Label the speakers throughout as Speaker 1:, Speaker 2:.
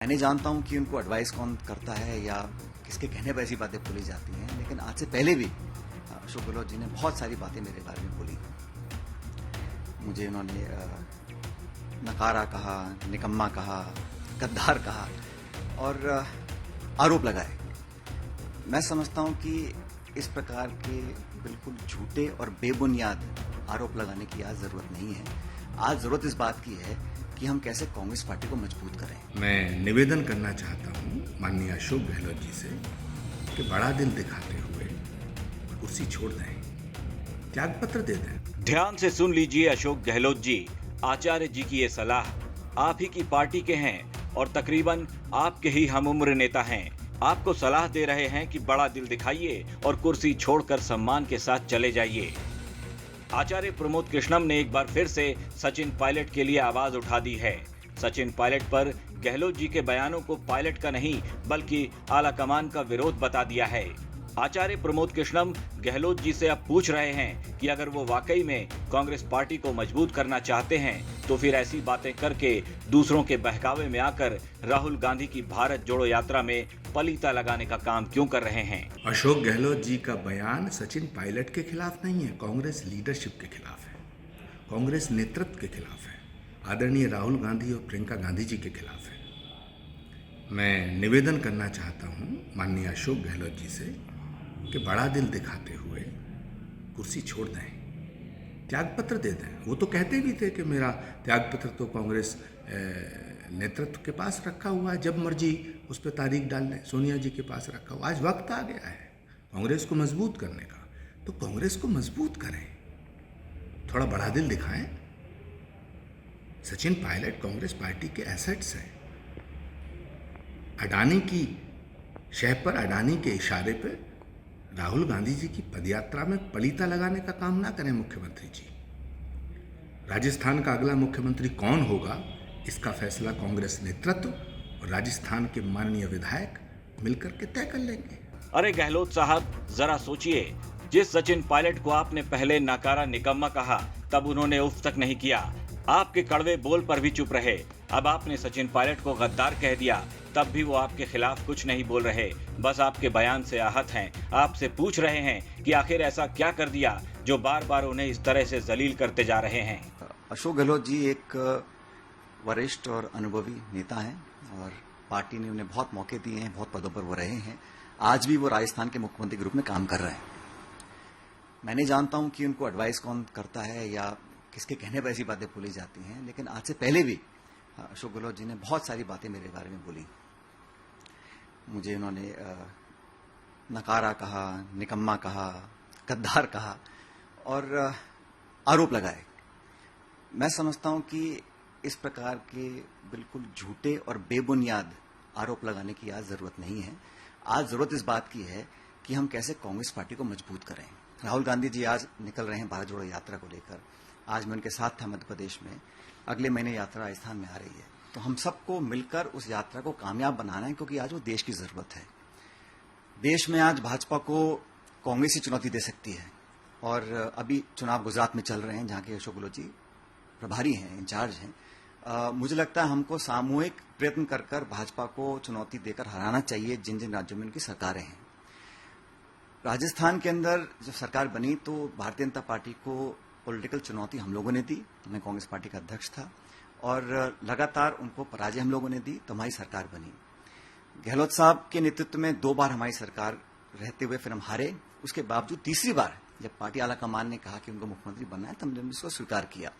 Speaker 1: मैं नहीं जानता हूं कि उनको एडवाइस कौन करता है या किसके कहने पर ऐसी बातें बोली जाती हैं, लेकिन आज से पहले भी अशोक गहलोत जी ने बहुत सारी बातें मेरे बारे में बोली। मुझे उन्होंने नकारा कहा, निकम्मा कहा, गद्दार कहा और आरोप लगाए। मैं समझता हूं कि इस प्रकार के बिल्कुल झूठे और बेबुनियाद आरोप लगाने की आज जरूरत नहीं है। आज जरूरत इस बात की है कि हम कैसे कांग्रेस पार्टी को मजबूत करें।
Speaker 2: मैं निवेदन करना चाहता हूं माननीय अशोक गहलोत जी से कि बड़ा दिल दिखाते हुए कुर्सी छोड़ दें, त्यागपत्र दे दें।
Speaker 3: ध्यान से सुन लीजिए अशोक गहलोत जी, आचार्य जी की ये सलाह आप ही की पार्टी के हैं और तकरीबन आपके ही हमउम्र नेता हैं। आपको सलाह दे रहे हैं कि बड़ा दिल दिखाइए और कुर्सी छोड़कर सम्मान के साथ चले जाइए। आचार्य प्रमोद कृष्णम ने एक बार फिर से सचिन पायलट के लिए आवाज उठा दी है। सचिन पायलट पर गहलोत जी के बयानों को पायलट का नहीं बल्कि आला कमान का विरोध बता दिया है। आचार्य प्रमोद कृष्णम गहलोत जी से अब पूछ रहे हैं कि अगर वो वाकई में कांग्रेस पार्टी को मजबूत करना चाहते हैं तो फिर ऐसी बातें करके दूसरों के बहकावे में आकर राहुल गांधी की भारत जोड़ो यात्रा में पलीता लगाने का काम क्यों कर रहे हैं।
Speaker 2: अशोक गहलोत जी का बयान सचिन पायलट के खिलाफ नहीं है, कांग्रेस लीडरशिप के खिलाफ है, कांग्रेस नेतृत्व के खिलाफ है, आदरणीय राहुल गांधी और प्रियंका गांधी जी के खिलाफ है। मैं निवेदन करना चाहता हूं माननीय अशोक गहलोत जी से कि बड़ा दिल दिखाते हुए कुर्सी छोड़ दें, त्यागपत्र दे दें। वो तो कहते भी थे कि मेरा त्यागपत्र तो कांग्रेस नेतृत्व के पास रखा हुआ है, जब मर्जी उस पर तारीख डाल लें, सोनिया जी के पास रखा हुआ। आज वक्त आ गया है कांग्रेस को मजबूत करने का, तो कांग्रेस को मजबूत करें, थोड़ा बड़ा दिल दिखाएं। सचिन पायलट कांग्रेस पार्टी के एसेट्स हैं। अडानी की शह पर, अडानी के इशारे पर राहुल गांधी जी की पदयात्रा में पलीता लगाने का काम ना करें मुख्यमंत्री जी। राजस्थान का अगला मुख्यमंत्री कौन होगा, इसका फैसला कांग्रेस नेतृत्व और राजस्थान के माननीय विधायक मिलकर के तय कर लेंगे।
Speaker 3: अरे गहलोत साहब, जरा सोचिए, जिस सचिन पायलट को आपने पहले नकारा निकम्मा कहा तब उन्होंने उफ तक नहीं किया, आपके कड़वे बोल पर भी चुप रहे। अब आपने सचिन पायलट को गद्दार कह दिया, तब भी वो आपके खिलाफ कुछ नहीं बोल रहे, बस आपके बयान से आहत हैं। आपसे पूछ रहे हैं कि आखिर ऐसा क्या कर दिया जो बार बार उन्हें इस तरह से जलील करते जा रहे हैं।
Speaker 1: अशोक गहलोत जी एक वरिष्ठ और अनुभवी नेता हैं और पार्टी ने उन्हें बहुत मौके दिए हैं, बहुत पदों पर वो रहे हैं। आज भी वो राजस्थान के मुख्यमंत्री के रूप में काम कर रहे हैं। मैं नहीं जानता हूं कि उनको एडवाइस कौन करता है या किसके कहने पर ऐसी बातें बोली जाती हैं, लेकिन आज से पहले भी अशोक गहलोत जी ने बहुत सारी बातें मेरे बारे में बोली। मुझे उन्होंने नकारा कहा, निकम्मा कहा, गद्दार कहा और आरोप लगाए। मैं समझता हूं कि इस प्रकार के बिल्कुल झूठे और बेबुनियाद आरोप लगाने की आज जरूरत नहीं है। आज जरूरत इस बात की है कि हम कैसे कांग्रेस पार्टी को मजबूत करें। राहुल गांधी जी आज निकल रहे हैं भारत जोड़ो यात्रा को लेकर। आज मैं उनके साथ था मध्य प्रदेश में, अगले महीने यात्रा राजस्थान में आ रही है। तो हम सबको मिलकर उस यात्रा को कामयाब बनाना है, क्योंकि आज वो देश की जरूरत है। देश में आज भाजपा को कांग्रेस ही चुनौती दे सकती है और अभी चुनाव गुजरात में चल रहे हैं जहां के अशोक गहलोत जी प्रभारी हैं, इंचार्ज हैं। मुझे लगता है हमको सामूहिक प्रयत्न कर कर भाजपा को चुनौती देकर हराना चाहिए जिन जिन राज्यों में उनकी सरकारें हैं। राजस्थान के अंदर जब सरकार बनी तो भारतीय जनता पार्टी को पॉलिटिकल चुनौती हम लोगों ने दी। मैं कांग्रेस पार्टी का अध्यक्ष था और लगातार उनको पराजय हम लोगों ने दी, तो हमारी सरकार बनी। गहलोत साहब के नेतृत्व में 2 बार हमारी सरकार रहते हुए फिर हम हारे। उसके बावजूद तीसरी बार जब पार्टी आला कमान ने कहा कि उनको मुख्यमंत्री बनना है, तो हमने इसको स्वीकार किया।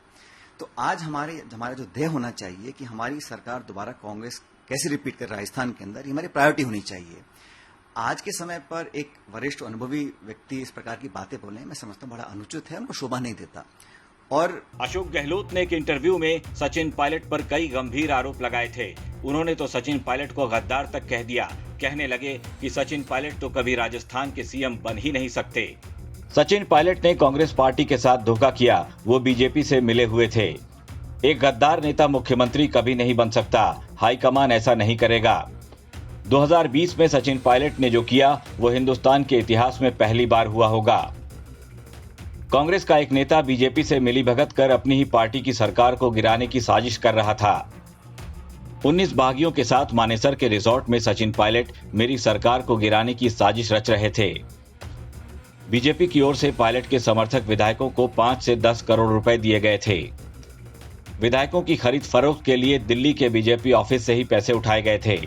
Speaker 1: तो आज हमारा जो ध्येय होना चाहिए कि हमारी सरकार दोबारा कांग्रेस कैसे रिपीट कर राजस्थान के अंदर, ये हमारी प्रायोरिटी होनी चाहिए। आज के समय पर एक वरिष्ठ अनुभवी व्यक्ति इस प्रकार की बातें बोले, मैं समझता हूं बड़ा अनुचित है, उनको शोभा नहीं देता। और
Speaker 3: अशोक गहलोत ने एक इंटरव्यू में सचिन पायलट पर कई गंभीर आरोप लगाए थे। उन्होंने तो सचिन पायलट को गद्दार तक कह दिया। कहने लगे कि सचिन पायलट तो कभी राजस्थान के सीएम बन ही नहीं सकते। सचिन पायलट ने कांग्रेस पार्टी के साथ धोखा किया, वो बीजेपी से मिले हुए थे। एक गद्दार नेता मुख्यमंत्री कभी नहीं बन सकता, हाईकमान ऐसा नहीं करेगा। 2020 में सचिन पायलट ने जो किया वो हिंदुस्तान के इतिहास में पहली बार हुआ होगा। कांग्रेस का एक नेता बीजेपी से मिलीभगत कर अपनी ही पार्टी की सरकार को गिराने की साजिश कर रहा था। 19 बागियों के साथ मानेसर के रिजॉर्ट में सचिन पायलट मेरी सरकार को गिराने की साजिश रच रहे थे। बीजेपी की ओर से पायलट के समर्थक विधायकों को 5 से 10 करोड़ रुपए दिए गए थे। विधायकों की खरीद फरोख्त के लिए दिल्ली के बीजेपी ऑफिस से ही पैसे उठाए गए थे।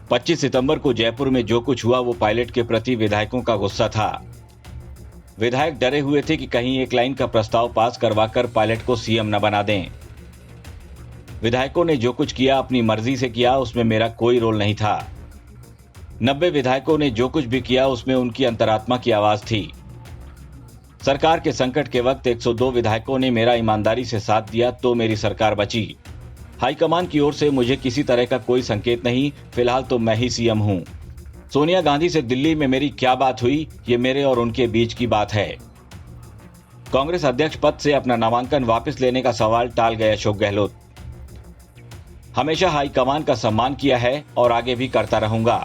Speaker 3: 25 सितंबर को जयपुर में जो कुछ हुआ वो पायलट के प्रति विधायकों का गुस्सा था। विधायक डरे हुए थे कि कहीं एक लाइन का प्रस्ताव पास करवाकर पायलट को सीएम न बना दें। विधायकों ने जो कुछ किया अपनी मर्जी से किया, उसमें मेरा कोई रोल नहीं था। 90 विधायकों ने जो कुछ भी किया उसमें उनकी अंतरात्मा की आवाज थी। सरकार के संकट के वक्त 102 विधायकों ने मेरा ईमानदारी से साथ दिया तो मेरी सरकार बची। हाईकमान की ओर से मुझे किसी तरह का कोई संकेत नहीं, फिलहाल तो मैं ही सीएम हूं। सोनिया गांधी से दिल्ली में मेरी क्या बात हुई, ये मेरे और उनके बीच की बात है। कांग्रेस अध्यक्ष पद से अपना नामांकन वापस लेने का सवाल टाल गए अशोक गहलोत। हमेशा हाईकमान का सम्मान किया है और आगे भी करता रहूंगा।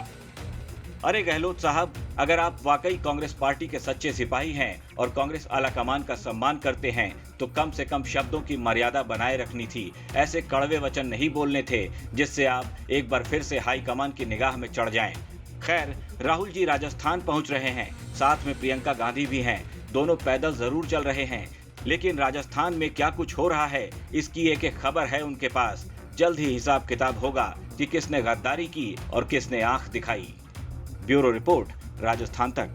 Speaker 3: अरे गहलोत साहब, अगर आप वाकई कांग्रेस पार्टी के सच्चे सिपाही हैं और कांग्रेस आलाकमान का सम्मान करते हैं तो कम से कम शब्दों की मर्यादा बनाए रखनी थी। ऐसे कड़वे वचन नहीं बोलने थे जिससे आप एक बार फिर से हाईकमान की निगाह में चढ़ जाएं। खैर, राहुल जी राजस्थान पहुंच रहे हैं, साथ में प्रियंका गांधी भी हैं। दोनों पैदल जरूर चल रहे हैं, लेकिन राजस्थान में क्या कुछ हो रहा है इसकी एक एक खबर है उनके पास। जल्द ही हिसाब किताब होगा कि किसने गद्दारी की और किसने आंख दिखाई। ब्यूरो रिपोर्ट, राजस्थान तक।